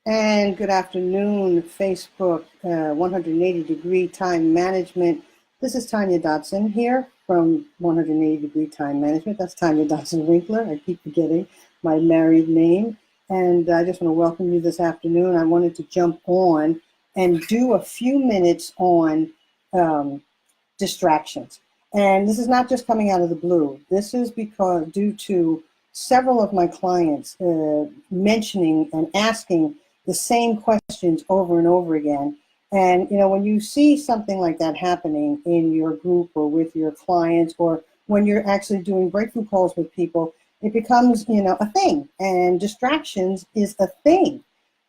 And good afternoon, Facebook 180-degree time management. This is Tanya Dotson here from 180-degree time management. That's Tanya Dotson-Winckler. I keep forgetting my married name. And I just want to welcome you this afternoon. I wanted to jump on and do a few minutes on distractions. And this is not just coming out of the blue. This is because due to several of my clients mentioning and asking the same questions over and over again. And, when you see something like that happening in your group or with your clients, or when you're actually doing breakthrough calls with people, it becomes, a thing. And distractions is a thing.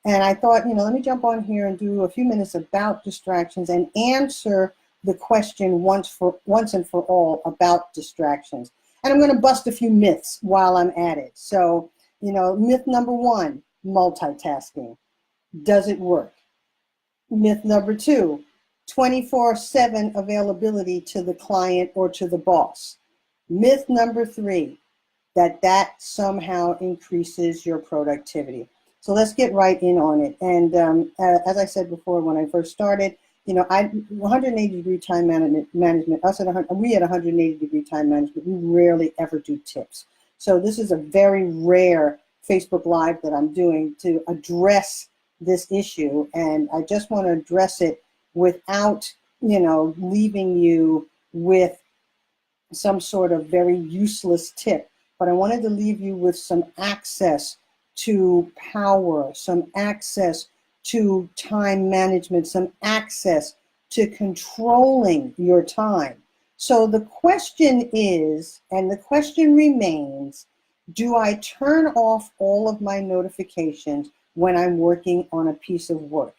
And I thought, let me jump on here and do a few minutes about distractions and answer the question once and for all about distractions. And I'm going to bust a few myths while I'm at it. So, myth number one, multitasking. Does it work? Myth number two, 24/7 availability to the client or to the boss. Myth number three, that somehow increases your productivity. So let's get right in on it. And as I said before, when I first started, 180-degree time management, we at 180-degree time management, we rarely ever do tips. So this is a very rare Facebook Live that I'm doing to address this issue. And I just want to address it without, leaving you with some sort of very useless tip. But I wanted to leave you with some access to power, some access to time management, some access to controlling your time. So the question is, and the question remains, do I turn off all of my notifications when I'm working on a piece of work?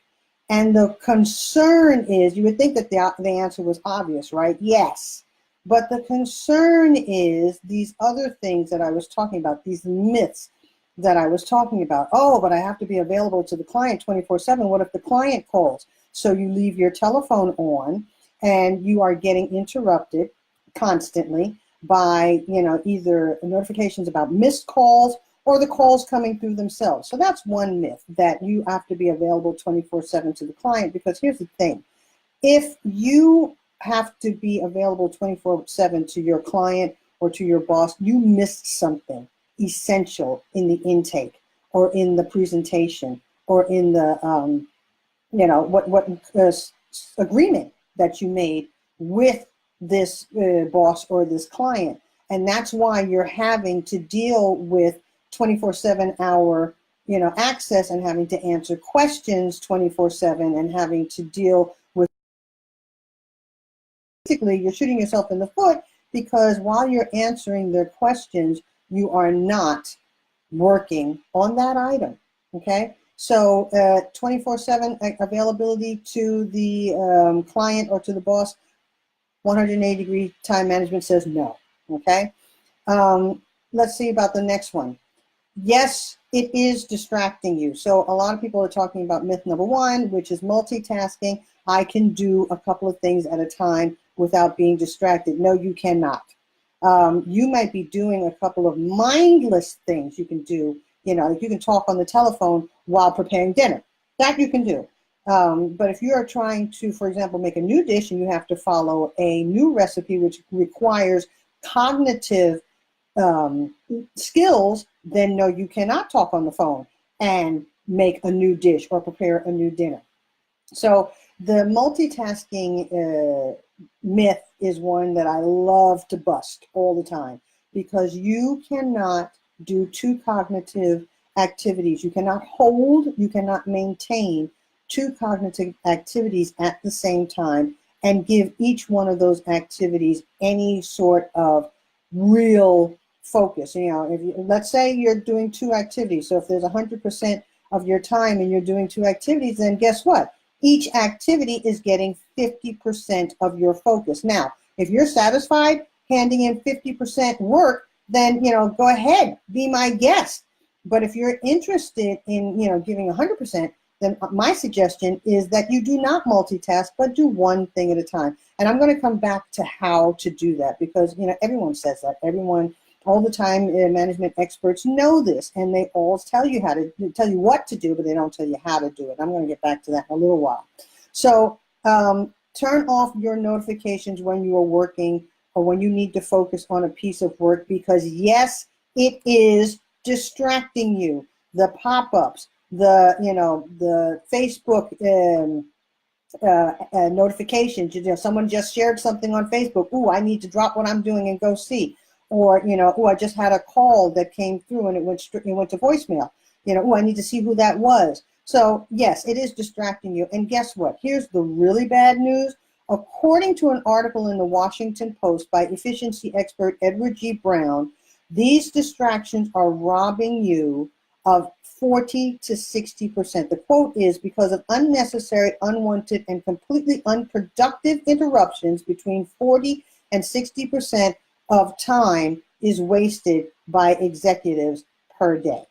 And the concern is, you would think that the answer was obvious, right? Yes. But the concern is these other things that I was talking about, these myths that I was talking about. Oh, but I have to be available to the client 24/7. What if the client calls? So you leave your telephone on and you are getting interrupted constantly by, either notifications about missed calls or the calls coming through themselves. So that's one myth, that you have to be available 24/7 to the client, because here's the thing. If you have to be available 24/7 to your client or to your boss, you missed something essential in the intake or in the presentation or in the agreement that you made with this boss or this client. And that's why you're having to deal with 24/7 hour access, and having to answer questions 24/7, and having to deal with, basically you're shooting yourself in the foot, because while you're answering their questions, you are not working on that item, okay? So 24/7 availability to the client or to the boss, 180-degree time management says no, okay? Let's see about the next one. Yes, it is distracting you. So a lot of people are talking about myth number one, which is multitasking. I can do a couple of things at a time without being distracted. No, you cannot. You might be doing a couple of mindless things you can do, like you can talk on the telephone while preparing dinner. That you can do. But if you are trying to, for example, make a new dish and you have to follow a new recipe which requires cognitive skills, then no, you cannot talk on the phone and make a new dish or prepare a new dinner. So the multitasking myth is one that I love to bust all the time, because you cannot do two cognitive activities. You cannot you cannot maintain two cognitive activities at the same time and give each one of those activities any sort of real focus. Let's say you're doing two activities. So if there's 100% of your time and you're doing two activities, then guess what? Each activity is getting 50% of your focus. Now, if you're satisfied handing in 50% work, then, go ahead, be my guest. But if you're interested in, giving 100%, then my suggestion is that you do not multitask, but do one thing at a time. And I'm going to come back to how to do that, because, everyone says that. Everyone All the time, management experts know this, and they all tell you what to do, but they don't tell you how to do it. I'm going to get back to that in a little while. So turn off your notifications when you are working or when you need to focus on a piece of work, because yes, it is distracting you. The pop-ups, the Facebook notifications. Someone just shared something on Facebook. Ooh, I need to drop what I'm doing and go see. Or, ooh, I just had a call that came through and it went to voicemail. Ooh, I need to see who that was. So yes, it is distracting you. And guess what? Here's the really bad news. According to an article in the Washington Post by efficiency expert Edward G. Brown, these distractions are robbing you of 40 to 60%. The quote is, because of unnecessary, unwanted, and completely unproductive interruptions, between 40 and 60% of time is wasted by executives per day.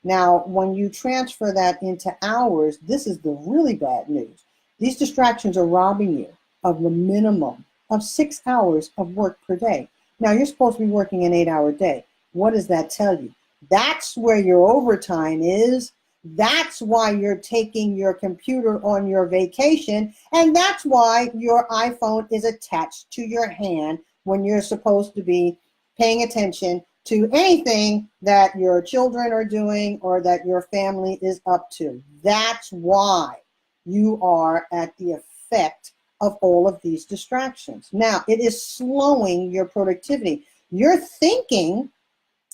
Now, when you transfer that into hours, this is the really bad news. These distractions are robbing you of the minimum of 6 hours of work per day. Now, you're supposed to be working an 8-hour day. What does that tell you? That's where your overtime is. That's why you're taking your computer on your vacation. And that's why your iPhone is attached to your hand when you're supposed to be paying attention to anything that your children are doing or that your family is up to. That's why you are at the effect of all of these distractions. Now, it is slowing your productivity. You're thinking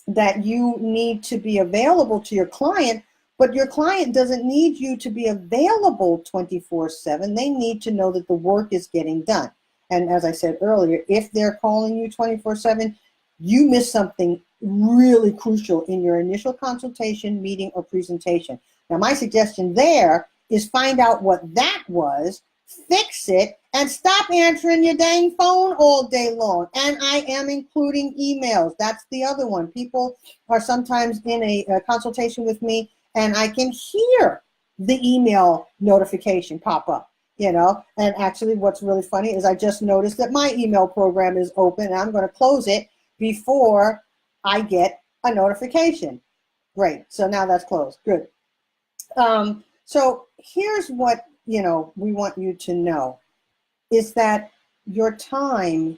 that you need to be available to your client, but your client doesn't need you to be available 24/7. They need to know that the work is getting done. And as I said earlier, if they're calling you 24/7, you miss something really crucial in your initial consultation, meeting, or presentation. Now, my suggestion there is find out what that was, fix it, and stop answering your dang phone all day long. And I am including emails. That's the other one. People are sometimes in a consultation with me, and I can hear the email notification pop up, And actually, what's really funny is I just noticed that my email program is open, and I'm going to close it before I get a notification. Great. So now that's closed. Good. So here's what, we want you to know is that your time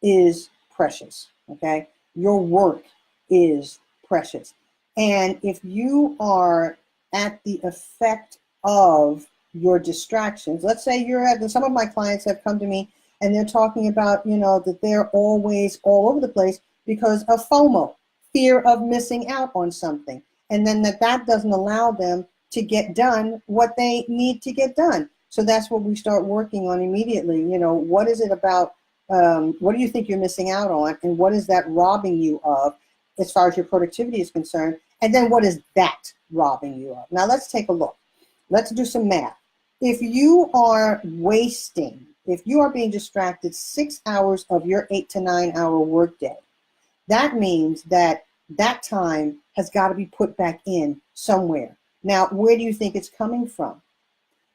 is precious, okay? Your work is precious. And if you are at the effect of your distractions, let's say some of my clients have come to me and they're talking about, that they're always all over the place because of FOMO, fear of missing out on something. And then that doesn't allow them to get done what they need to get done. So that's what we start working on immediately. What is it about, what do you think you're missing out on? And what is that robbing you of as far as your productivity is concerned? And then what is that robbing you of? Now let's take a look. Let's do some math. If you are being distracted 6 hours of your 8 to 9 hour workday, that means that time has got to be put back in somewhere. Now, where do you think it's coming from?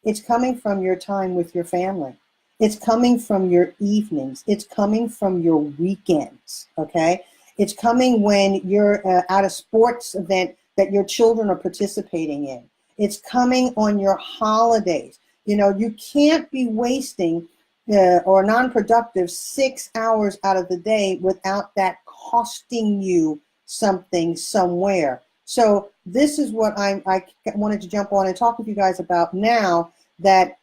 It's coming from your time with your family. It's coming from your evenings. It's coming from your weekends, okay? It's coming when you're at a sports event that your children are participating in. It's coming on your holidays. You can't be wasting or non-productive 6 hours out of the day without that costing you something somewhere. So this is what I wanted to jump on and talk with you guys about now, that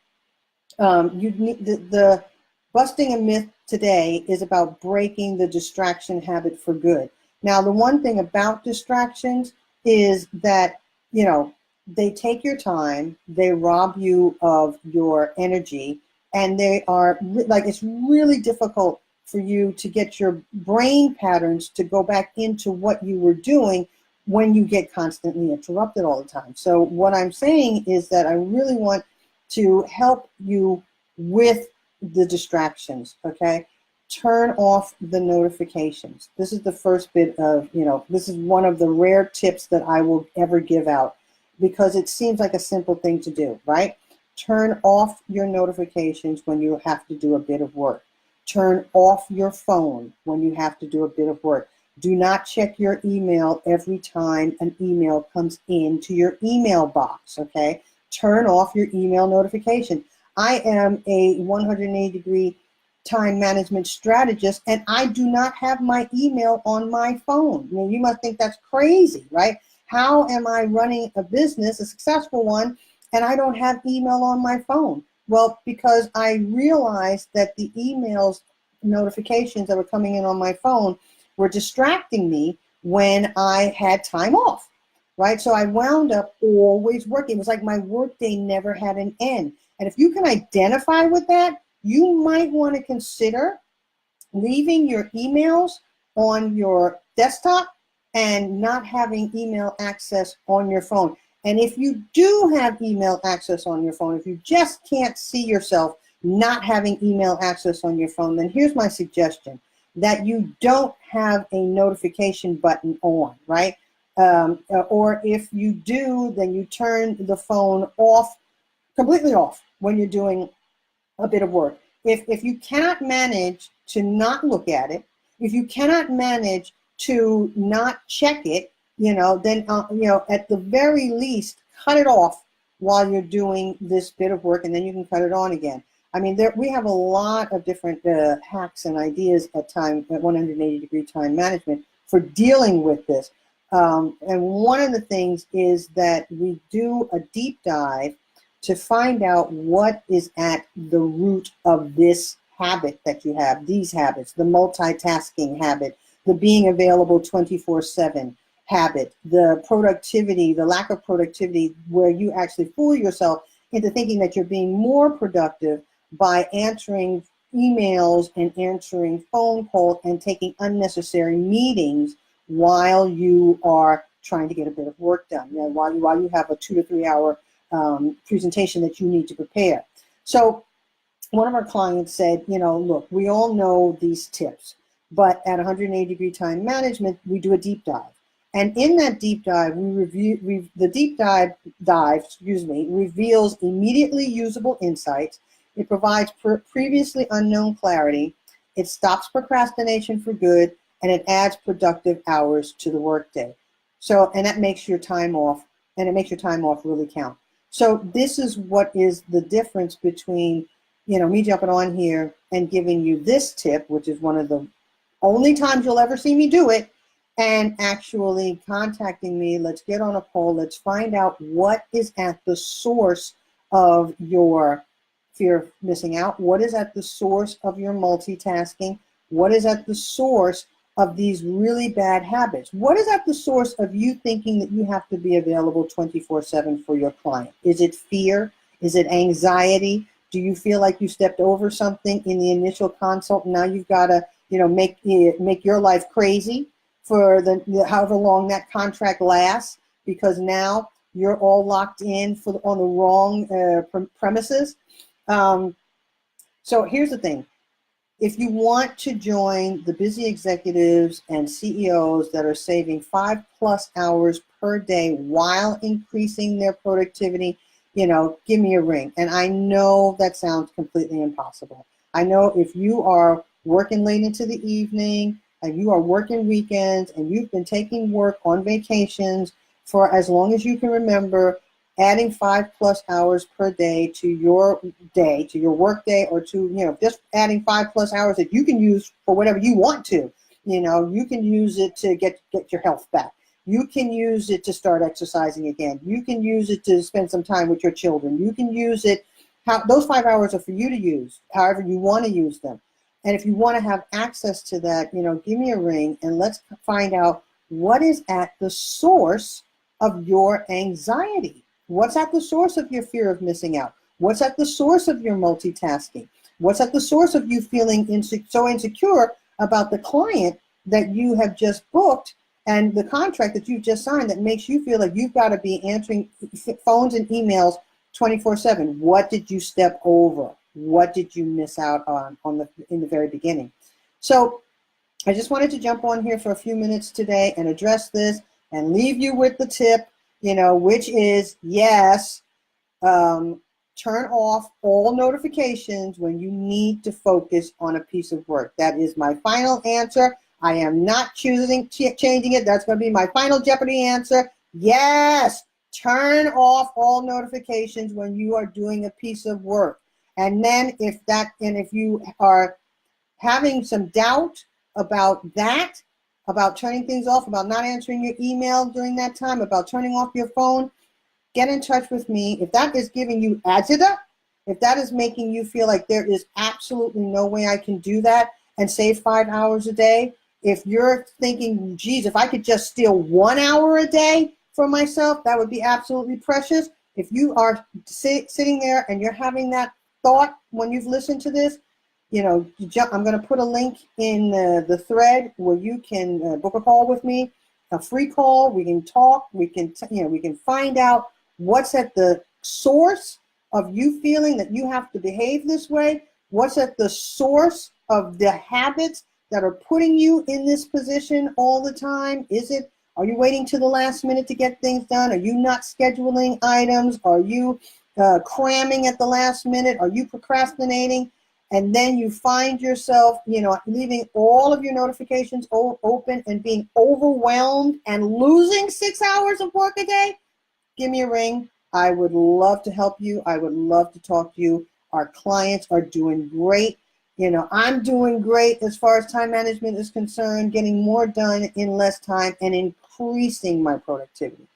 you need the busting a myth today is about breaking the distraction habit for good. Now, the one thing about distractions is that, they take your time, they rob you of your energy, and they are it's really difficult for you to get your brain patterns to go back into what you were doing when you get constantly interrupted all the time. So what I'm saying is that I really want to help you with the distractions, okay? Turn off the notifications. This is the first bit of, this is one of the rare tips that I will ever give out because it seems like a simple thing to do, right? Turn off your notifications when you have to do a bit of work. Turn off your phone when you have to do a bit of work. Do not check your email every time an email comes into your email box, okay? Turn off your email notification. I am a 180-degree time management strategist, and I do not have my email on my phone. I mean, you must think that's crazy, right? How am I running a business, a successful one, and I don't have email on my phone? Well, because I realized that the emails notifications that were coming in on my phone were distracting me when I had time off, right? So I wound up always working. It was like my workday never had an end. And if you can identify with that, you might want to consider leaving your emails on your desktop and not having email access on your phone. And if you do have email access on your phone, if you just can't see yourself not having email access on your phone, then here's my suggestion: that you don't have a notification button on, right? Or if you do, then you turn the phone off, completely off, when you're doing a bit of work. If you cannot manage to not look at it, if you cannot manage to not check it, then at the very least, cut it off while you're doing this bit of work, and then you can cut it on again. I mean, we have a lot of different hacks and ideas at 180-degree time management for dealing with this. And one of the things is that we do a deep dive to find out what is at the root of this habit that you have, these habits: the multitasking habit, the being available 24/7 habit, the productivity, the lack of productivity, where you actually fool yourself into thinking that you're being more productive by answering emails and answering phone calls and taking unnecessary meetings while you are trying to get a bit of work done, while you have a 2 to 3 hour presentation that you need to prepare. So one of our clients said, look, we all know these tips, but at 180-degree time management, we do a deep dive. And in that deep dive, the deep dive reveals immediately usable insights. It provides previously unknown clarity. It stops procrastination for good, and it adds productive hours to the workday. So, and that makes your time off, and it makes your time off really count. So this is what is the difference between, me jumping on here and giving you this tip, which is one of the only times you'll ever see me do it, and actually contacting me. Let's get on a call. Let's find out what is at the source of your fear of missing out. What is at the source of your multitasking? What is at the source of these really bad habits? What is at the source of you thinking that you have to be available 24/7 for your client? Is it fear? Is it anxiety? Do you feel like you stepped over something in the initial consult, and now you've got to, make your life crazy for however long that contract lasts, because now you're all locked in on the wrong premises? So here's the thing. If you want to join the busy executives and CEOs that are saving 5+ hours per day while increasing their productivity, give me a ring. And I know that sounds completely impossible. I know if you are working late into the evening and you are working weekends and you've been taking work on vacations for as long as you can remember, adding 5+ hours per day to your work day, or to, just adding 5+ hours that you can use for whatever you want to. You can use it to get your health back. You can use it to start exercising again. You can use it to spend some time with your children. You can use it, those 5 hours are for you to use, however you want to use them. And if you want to have access to that, give me a ring and let's find out what is at the source of your anxiety. What's at the source of your fear of missing out? What's at the source of your multitasking? What's at the source of you feeling so insecure about the client that you have just booked and the contract that you've just signed that makes you feel like you've got to be answering phones and emails 24/7? What did you step over? What did you miss out on in the very beginning? So I just wanted to jump on here for a few minutes today and address this and leave you with the tip, which is, yes, turn off all notifications when you need to focus on a piece of work. That is my final answer. I am not changing it. That's going to be my final Jeopardy answer. Yes, turn off all notifications when you are doing a piece of work. And then if you are having some doubt about that, about turning things off, about not answering your email during that time, about turning off your phone, get in touch with me. If that is giving you agita, if that is making you feel like there is absolutely no way I can do that and save 5 hours a day, if you're thinking, geez, if I could just steal 1 hour a day for myself, that would be absolutely precious. If you are sitting there and you're having that thought when you've listened to this, I'm going to put a link in the thread where you can book a call with me, a free call. We can talk. We can find out what's at the source of you feeling that you have to behave this way. What's at the source of the habits that are putting you in this position all the time? Are you waiting to the last minute to get things done? Are you not scheduling items? Are you cramming at the last minute? Are you procrastinating? And then you find yourself, leaving all of your notifications open and being overwhelmed and losing 6 hours of work a day? Give me a ring. I would love to help you. I would love to talk to you. Our clients are doing great. I'm doing great as far as time management is concerned, getting more done in less time and increasing my productivity.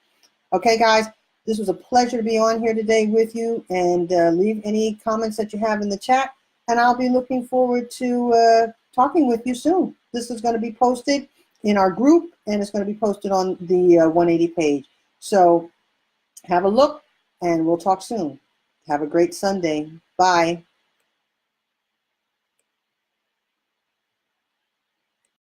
Okay, guys, this was a pleasure to be on here today with you, and leave any comments that you have in the chat. And I'll be looking forward to talking with you soon. This is going to be posted in our group, and it's going to be posted on the 180 page. So have a look, and we'll talk soon. Have a great Sunday. Bye.